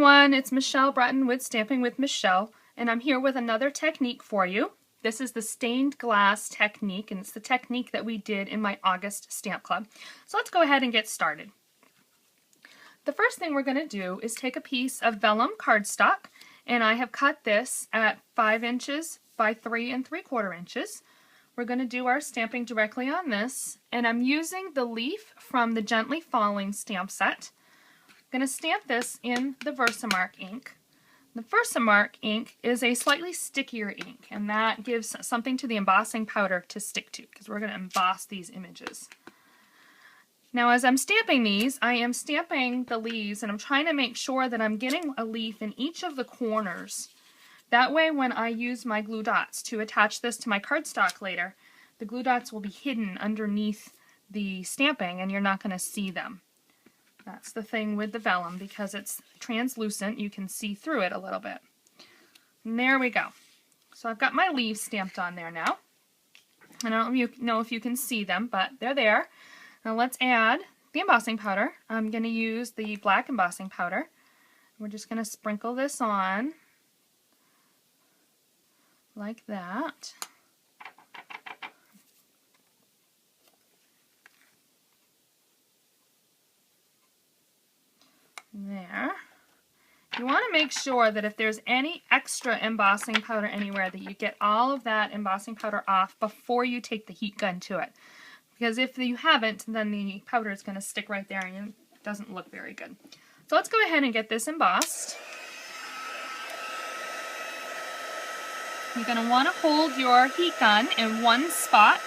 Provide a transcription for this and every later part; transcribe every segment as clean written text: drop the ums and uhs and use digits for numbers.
everyone, it's Michelle Breton with Stamping with Michelle, and I'm here with another technique for you. This is the stained glass technique, and it's the technique that we did in my August stamp club. So let's go ahead and get started. The first thing we're going to do is take a piece of vellum cardstock, and I have cut this at 5 inches by 3 3/4 inches. We're going to do our stamping directly on this, and I'm using the leaf from the Gently Falling stamp set. I'm going to stamp this in the Versamark ink. The Versamark ink is a slightly stickier ink, and that gives something to the embossing powder to stick to, because we're going to emboss these images. Now as I'm stamping these, I am stamping the leaves, and I'm trying to make sure that I'm getting a leaf in each of the corners. That way when I use my glue dots to attach this to my cardstock later, the glue dots will be hidden underneath the stamping and you're not going to see them. That's the thing with the vellum, because it's translucent, you can see through it a little bit. And there we go. So I've got my leaves stamped on there now. I don't know if you can see them, but they're there. Now let's add the embossing powder. I'm going to use the black embossing powder. We're just going to sprinkle this on like that. There. You want to make sure that if there's any extra embossing powder anywhere, that you get all of that embossing powder off before you take the heat gun to it. Because if you haven't, then the powder is going to stick right there and it doesn't look very good. So let's go ahead and get this embossed. You're going to want to hold your heat gun in one spot,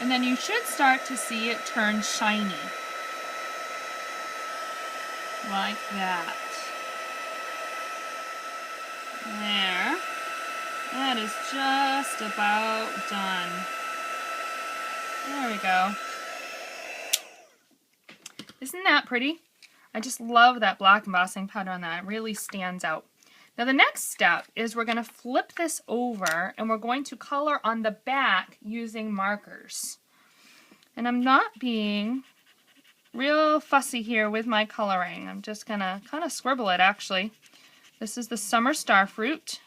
and then you should start to see it turn shiny. Like that. There. That is just about done. There we go. Isn't that pretty? I just love that black embossing powder on that. It really stands out. Now the next step is we're going to flip this over and we're going to color on the back using markers. And I'm not being real fussy here with my coloring. I'm just going to kind of scribble it actually. This is the Summer Starfruit.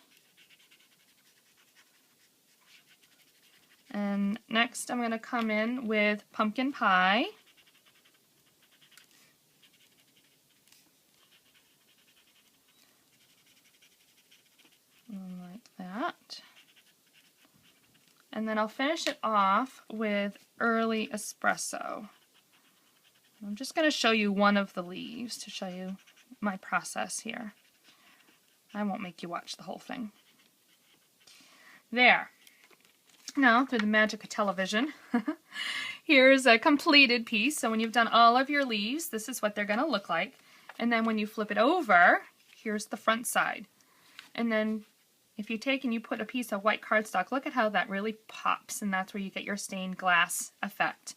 And next I'm going to come in with Pumpkin Pie. Like that. And then I'll finish it off with Early Espresso. I'm just going to show you one of the leaves to show you my process here. I won't make you watch the whole thing. There. Now, through the magic of television, here's a completed piece. So when you've done all of your leaves, this is what they're going to look like. And then when you flip it over, here's the front side. And then if you take and you put a piece of white cardstock, look at how that really pops, and that's where you get your stained glass effect.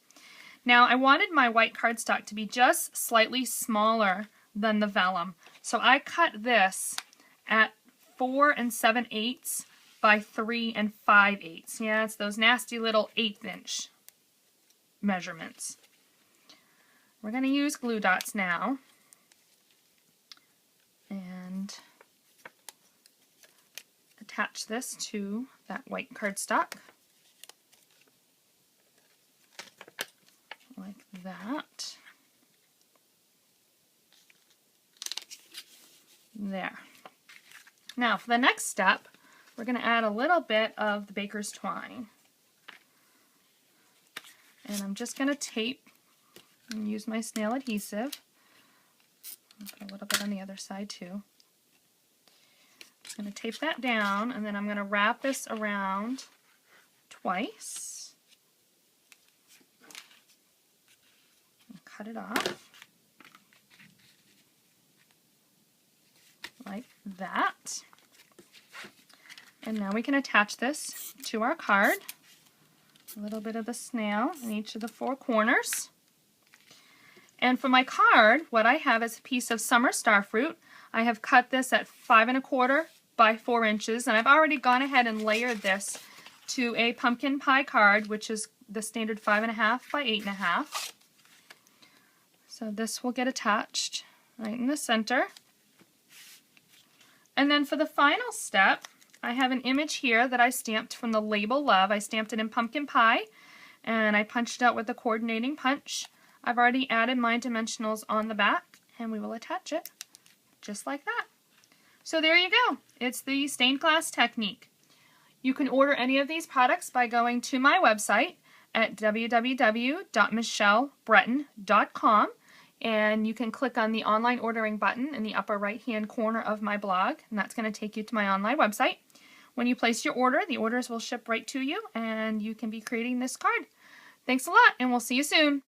Now I wanted my white cardstock to be just slightly smaller than the vellum, so I cut this at 4 7/8 by 3 5/8. Yeah, it's those nasty little 1/8 inch measurements. We're going to use glue dots now, and attach this to that white cardstock. Like that. There. Now for the next step, we're going to add a little bit of the baker's twine. And I'm just going to tape and use my snail adhesive. I'll put a little bit on the other side too. I'm going to tape that down, and then I'm going to wrap this around twice. And cut it off. Like that. And now we can attach this to our card. A little bit of the snail in each of the 4 corners. And for my card, what I have is a piece of Summer Starfruit. I have cut this at 5 1/4 by 4 inches, and I've already gone ahead and layered this to a pumpkin pie card, which is the standard 5 1/2 by 8 1/2. So this will get attached right in the center. And then for the final step, I have an image here that I stamped from the label Love. I stamped it in pumpkin pie, and I punched it out with the coordinating punch. I've already added my dimensionals on the back, and we will attach it just like that. So there you go. It's the stained glass technique. You can order any of these products by going to my website at www.michellebreton.com, and you can click on the online ordering button in the upper right hand corner of my blog, and that's going to take you to my online website. When you place your order, the orders will ship right to you, and you can be creating this card. Thanks a lot, and we'll see you soon.